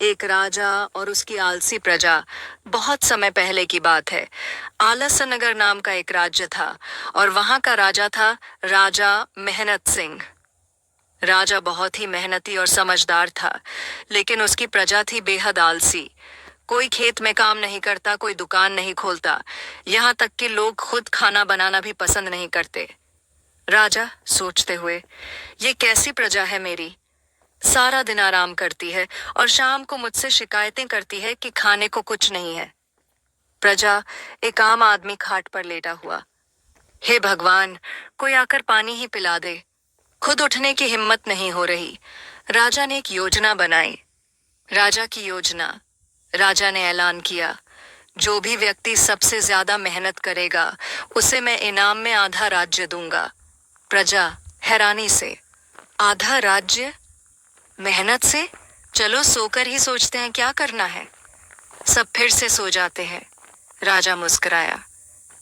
एक राजा और उसकी आलसी प्रजा। बहुत समय पहले की बात है। आलस्य नगर नाम का एक राज्य था और वहां का राजा था राजा मेहनत सिंह। राजा बहुत ही मेहनती और समझदार था, लेकिन उसकी प्रजा थी बेहद आलसी। कोई खेत में काम नहीं करता, कोई दुकान नहीं खोलता, यहाँ तक कि लोग खुद खाना बनाना भी पसंद नहीं करते। राजा सोचते हुए, ये कैसी प्रजा है मेरी। सारा दिन आराम करती है और शाम को मुझसे शिकायतें करती है कि खाने को कुछ नहीं है। प्रजा एक आम आदमी खाट पर लेटा हुआ। हे भगवान, कोई आकर पानी ही पिला दे। खुद उठने की हिम्मत नहीं हो रही। राजा ने एक योजना बनाई। राजा की योजना। राजा ने ऐलान किया, जो भी व्यक्ति सबसे ज्यादा मेहनत करेगा उसे मैं इनाम में आधा राज्य दूंगा। प्रजा हैरानी से, आधा राज्य? मेहनत से? चलो सोकर ही सोचते हैं क्या करना है। सब फिर से सो जाते हैं। राजा मुस्कुराया।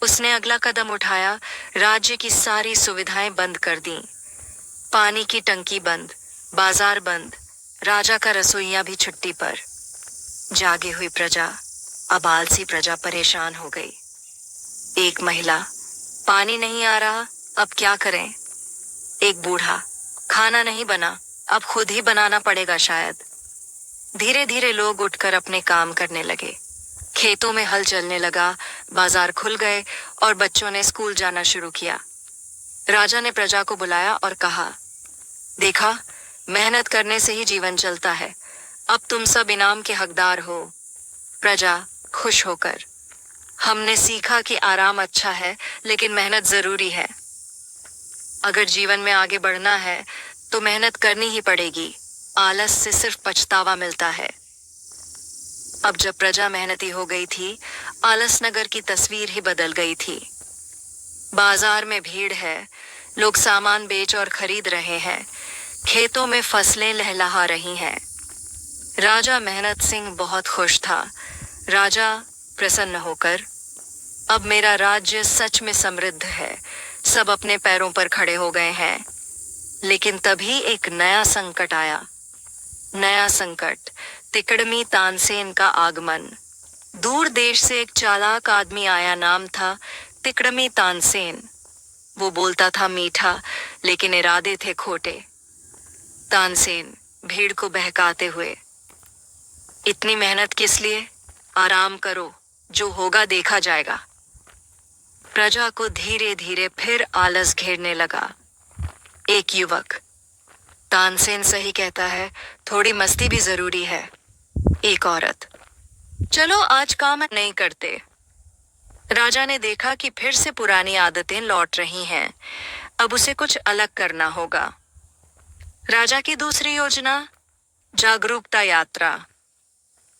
उसने अगला कदम उठाया। राज्य की सारी सुविधाएं बंद कर दी। पानी की टंकी बंद, बाजार बंद, राजा का रसोइया भी छुट्टी पर। जागी हुई प्रजा। अब आलसी प्रजा परेशान हो गई। एक महिला, पानी नहीं आ रहा, अब क्या करें। एक बूढ़ा, खाना नहीं बना, अब खुद ही बनाना पड़ेगा शायद। धीरे धीरे लोग उठकर अपने काम करने लगे। खेतों में हल चलने लगा, बाजार खुल गए और बच्चों ने स्कूल जाना शुरू किया। राजा ने प्रजा को बुलाया और कहा, देखा, मेहनत करने से ही जीवन चलता है। अब तुम सब इनाम के हकदार हो। प्रजा खुश होकर, हमने सीखा कि आराम अच्छा है, लेकिन मेहनत जरूरी है। अगर जीवन में आगे बढ़ना है तो मेहनत करनी ही पड़ेगी। आलस से सिर्फ पछतावा मिलता है। अब जब प्रजा मेहनती हो गई थी, आलस नगर की तस्वीर ही बदल गई थी। बाजार में भीड़ है, लोग सामान बेच और खरीद रहे हैं। खेतों में फसलें लहलहा रही हैं। राजा मेहनत सिंह बहुत खुश था। राजा प्रसन्न होकर, अब मेरा राज्य सच में समृद्ध है। सब अपने पैरों पर खड़े हो गए हैं। लेकिन तभी एक नया संकट आया। नया संकट, तिकड़मी तानसेन का आगमन। दूर देश से एक चालाक आदमी आया, नाम था तिकड़मी तानसेन। वो बोलता था मीठा, लेकिन इरादे थे खोटे। तानसेन भीड़ को बहकाते हुए, इतनी मेहनत किस लिए? आराम करो, जो होगा देखा जाएगा। प्रजा को धीरे धीरे फिर आलस घेरने लगा। एक युवक, तानसेन सही कहता है, थोड़ी मस्ती भी जरूरी है। एक औरत, चलो आज काम नहीं करते। राजा ने देखा कि फिर से पुरानी आदतें लौट रही हैं। अब उसे कुछ अलग करना होगा। राजा की दूसरी योजना, जागरूकता यात्रा।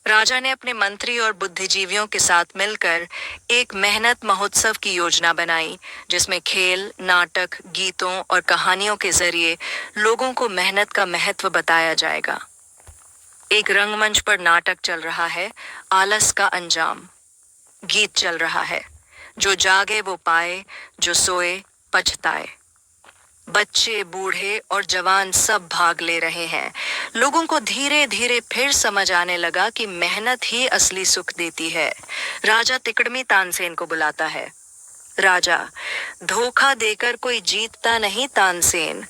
राजा ने अपने मंत्री और बुद्धिजीवियों के साथ मिलकर एक मेहनत महोत्सव की योजना बनाई, जिसमें खेल, नाटक, गीतों और कहानियों के जरिए लोगों को मेहनत का महत्व बताया जाएगा। एक रंगमंच पर नाटक चल रहा है, आलस का अंजाम। गीत चल रहा है, जो जागे वो पाए, जो सोए पछताए। बच्चे, बूढ़े और जवान सब भाग ले रहे हैं। लोगों को धीरे धीरे फिर समझ आने लगा कि मेहनत ही असली सुख देती है। राजा तिकड़मी तानसेन को बुलाता है। राजा, धोखा देकर कोई जीतता नहीं तानसेन।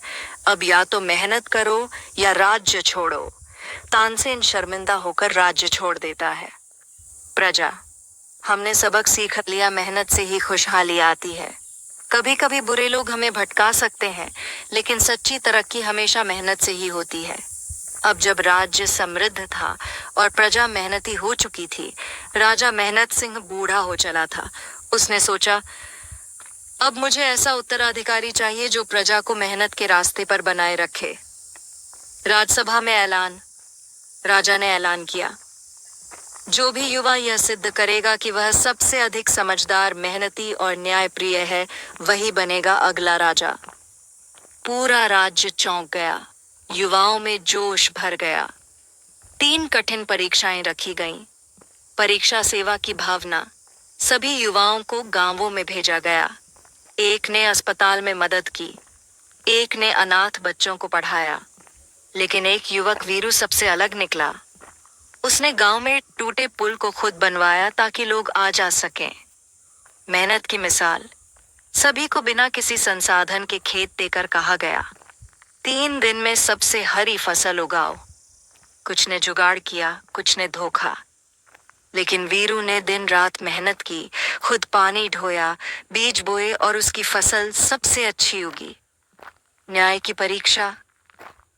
अब या तो मेहनत करो या राज्य छोड़ो। तानसेन शर्मिंदा होकर राज्य छोड़ देता है। प्रजा, हमने सबक सीख लिया, मेहनत से ही खुशहाली आती है। कभी कभी बुरे लोग हमें भटका सकते हैं, लेकिन सच्ची तरक्की हमेशा मेहनत से ही होती है। अब जब राज्य समृद्ध था और प्रजा मेहनती हो चुकी थी, राजा मेहनत सिंह बूढ़ा हो चला था। उसने सोचा, अब मुझे ऐसा उत्तराधिकारी चाहिए जो प्रजा को मेहनत के रास्ते पर बनाए रखे। राजसभा में ऐलान। राजा ने ऐलान किया, जो भी युवा यह सिद्ध करेगा कि वह सबसे अधिक समझदार, मेहनती और न्यायप्रिय है, वही बनेगा अगला राजा। पूरा राज्य चौंक गया। युवाओं में जोश भर गया। 3 कठिन परीक्षाएं रखी गईं। परीक्षा सेवा की भावना। सभी युवाओं को गांवों में भेजा गया। एक ने अस्पताल में मदद की, एक ने अनाथ बच्चों को पढ़ाया, लेकिन एक युवक वीरू सबसे अलग निकला। उसने गांव में टूटे पुल को खुद बनवाया ताकि लोग आ जा सकें। मेहनत की मिसाल। सभी को बिना किसी संसाधन के खेत देकर कहा गया, 3 दिन में सबसे हरी फसल उगाओ। कुछ ने जुगाड़ किया, कुछ ने धोखा। लेकिन वीरू ने दिन रात मेहनत की, खुद पानी ढोया, बीज बोए और उसकी फसल सबसे अच्छी उगी। न्याय की परीक्षा।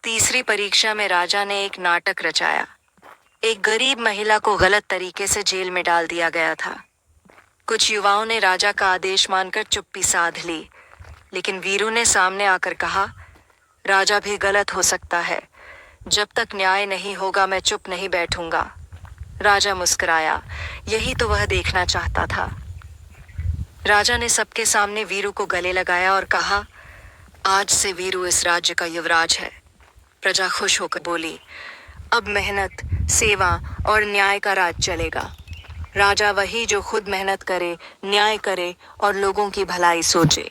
तीसरी परीक्षा में राजा ने एक नाटक रचाया। एक गरीब महिला को गलत तरीके से जेल में डाल दिया गया था। कुछ युवाओं ने राजा का आदेश मानकर चुप्पी साध ली, लेकिन वीरू ने सामने आकर कहा, राजा भी गलत हो सकता है। जब तक न्याय नहीं होगा मैं चुप नहीं बैठूंगा। राजा मुस्कुराया, यही तो वह देखना चाहता था। राजा ने सबके सामने वीरू को गले लगाया और कहा, आज से वीरू इस राज्य का युवराज है। प्रजा खुश होकर बोली, अब मेहनत, सेवा और न्याय का राज चलेगा। राजा वही जो खुद मेहनत करे, न्याय करे और लोगों की भलाई सोचे।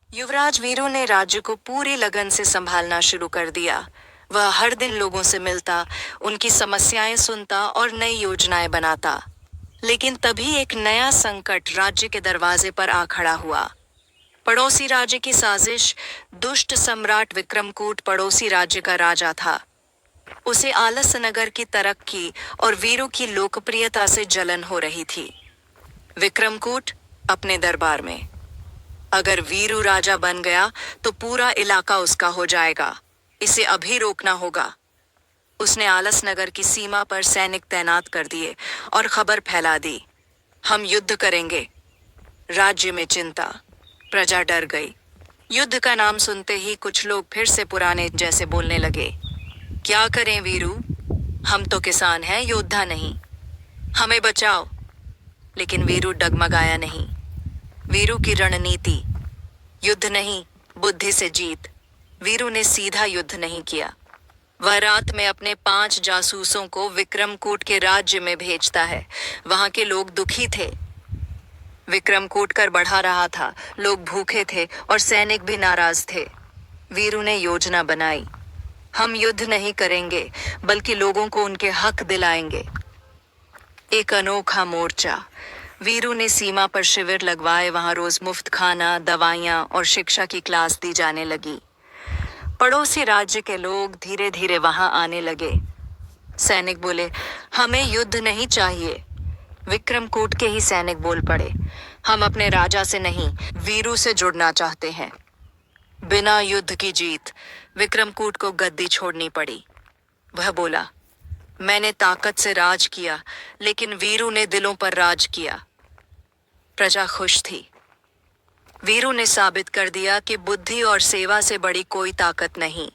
युवराज वीरू ने राज्य को पूरी लगन से संभालना शुरू कर दिया। वह हर दिन लोगों से मिलता, उनकी समस्याएं सुनता और नई योजनाएं बनाता। लेकिन तभी एक नया संकट राज्य के दरवाजे पर आ खड़ा हुआ। पड़ोसी राज्य की साजिश। दुष्ट सम्राट विक्रमकूट पड़ोसी राज्य का राजा था। उसे आलस नगर की तरक्की और वीरू की लोकप्रियता से जलन हो रही थी। विक्रमकूट अपने दरबार में, अगर वीरू राजा बन गया तो पूरा इलाका उसका हो जाएगा। इसे अभी रोकना होगा। उसने आलस नगर की सीमा पर सैनिक तैनात कर दिए और खबर फैला दी, हम युद्ध करेंगे। राज्य में चिंता। प्रजा डर गई। युद्ध का नाम सुनते ही कुछ लोग फिर से पुराने जैसे बोलने लगे, क्या करें वीरू, हम तो किसान हैं, योद्धा नहीं, हमें बचाओ। लेकिन वीरू डगमगाया नहीं। वीरू की रणनीति, युद्ध नहीं, बुद्धि से जीत। वीरू ने सीधा युद्ध नहीं किया। वह रात में अपने 5 जासूसों को विक्रमकूट के राज्य में भेजता है। वहां के लोग दुखी थे। विक्रमकूट कर बढ़ा रहा था, लोग भूखे थे और सैनिक भी नाराज थे। वीरू ने योजना बनाई, हम युद्ध नहीं करेंगे बल्कि लोगों को उनके हक दिलाएंगे। एक अनोखा मोर्चा। वीरू ने सीमा पर शिविर लगवाए। वहां रोज मुफ्त खाना, दवाइयां और शिक्षा की क्लास दी जाने लगी। पड़ोसी राज्य के लोग धीरे धीरे वहां आने लगे। सैनिक बोले, हमें युद्ध नहीं चाहिए। विक्रमकूट के ही सैनिक बोल पड़े, हम अपने राजा से नहीं, वीरू से जुड़ना चाहते हैं। बिना युद्ध की जीत। विक्रमकूट को गद्दी छोड़नी पड़ी। वह बोला, मैंने ताकत से राज किया, लेकिन वीरू ने दिलों पर राज किया। प्रजा खुश थी। वीरू ने साबित कर दिया कि बुद्धि और सेवा से बड़ी कोई ताकत नहीं।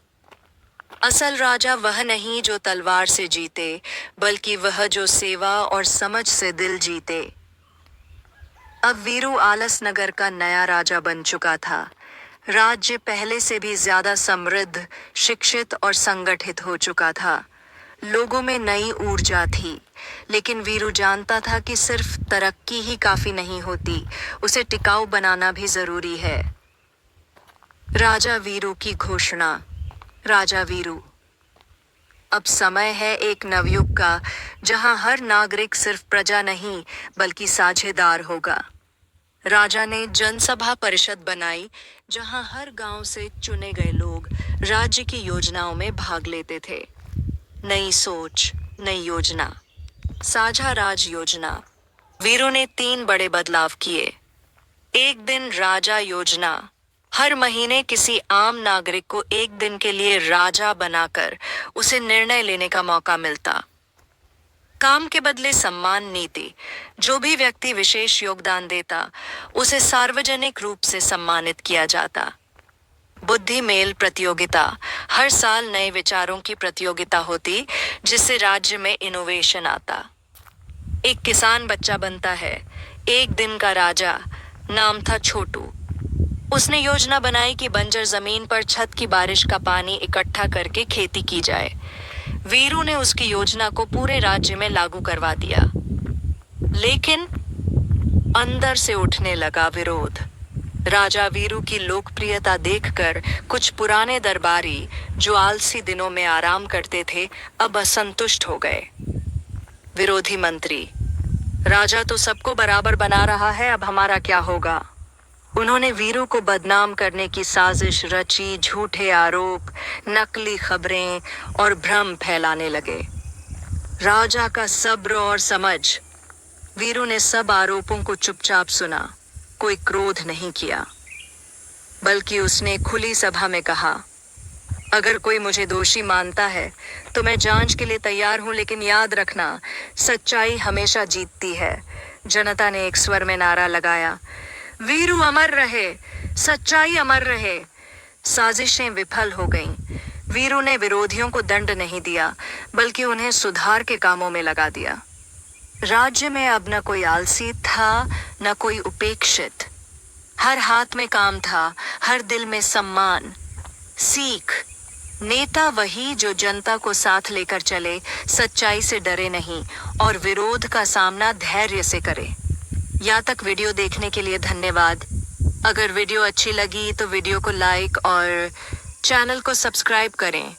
असल राजा वह नहीं जो तलवार से जीते, बल्कि वह जो सेवा और समझ से दिल जीते। अब वीरू आलस नगर का नया राजा बन चुका था। राज्य पहले से भी ज्यादा समृद्ध, शिक्षित और संगठित हो चुका था। लोगों में नई ऊर्जा थी। लेकिन वीरू जानता था कि सिर्फ तरक्की ही काफी नहीं होती, उसे टिकाऊ बनाना भी जरूरी है। राजा वीरू की घोषणा। राजा वीरू। अब समय है एक नवयुग का, जहां हर नागरिक सिर्फ प्रजा नहीं बल्कि साझेदार होगा। राजा ने जनसभा परिषद बनाई, जहां हर गांव से चुने गए लोग राज्य की योजनाओं में भाग लेते थे। नई सोच, नई योजना। साझा राज योजना। वीरू ने 3 बड़े बदलाव किए। एक दिन राजा योजना। हर महीने किसी आम नागरिक को एक दिन के लिए राजा बनाकर उसे निर्णय लेने का मौका मिलता। काम के बदले सम्मान नीति। जो भी व्यक्ति विशेष योगदान देता, उसे सार्वजनिक रूप से सम्मानित किया जाता। बुद्धि मेल प्रतियोगिता। हर साल नए विचारों की प्रतियोगिता होती, जिससे राज्य में इनोवेशन आता। एक किसान बच्चा बनता है। एक दिन का राजा। नाम था छोटू। उसने योजना बनाई कि बंजर जमीन पर छत की बारिश का पानी इकट्ठा करके खेती की जाए। वीरू ने उसकी योजना को पूरे राज्य में लागू करवा दिया। लेकिन अंदर से उठने लगा विरोध। राजा वीरू की लोकप्रियता देखकर कुछ पुराने दरबारी, जो आलसी दिनों में आराम करते थे, अब असंतुष्ट हो गए। विरोधी मंत्री, राजा तो सबको बराबर बना रहा है, अब हमारा क्या होगा। उन्होंने वीरू को बदनाम करने की साजिश रची, झूठे आरोप, नकली खबरें और भ्रम फैलाने लगे। राजा का सब्र और समझ। वीरू ने सब आरोपों को चुपचाप सुना, कोई क्रोध नहीं किया, बल्कि उसने खुली सभा में कहा, अगर कोई मुझे दोषी मानता है तो मैं जांच के लिए तैयार हूं, लेकिन याद रखना, सच्चाई हमेशा जीतती है। जनता ने एक स्वर में नारा लगाया, वीरू अमर रहे, सच्चाई अमर रहे। साजिशें विफल हो गईं। वीरू ने विरोधियों को दंड नहीं दिया, बल्कि उन्हें सुधार के कामों में लगा दिया। राज्य में अब न कोई आलसी था, न कोई उपेक्षित। हर हाथ में काम था, हर दिल में सम्मान। सीख, नेता वही जो जनता को साथ लेकर चले, सच्चाई से डरे नहीं और विरोध का सामना धैर्य से करे। यहाँ तक वीडियो देखने के लिए धन्यवाद। अगर वीडियो अच्छी लगी तो वीडियो को लाइक और चैनल को सब्सक्राइब करें।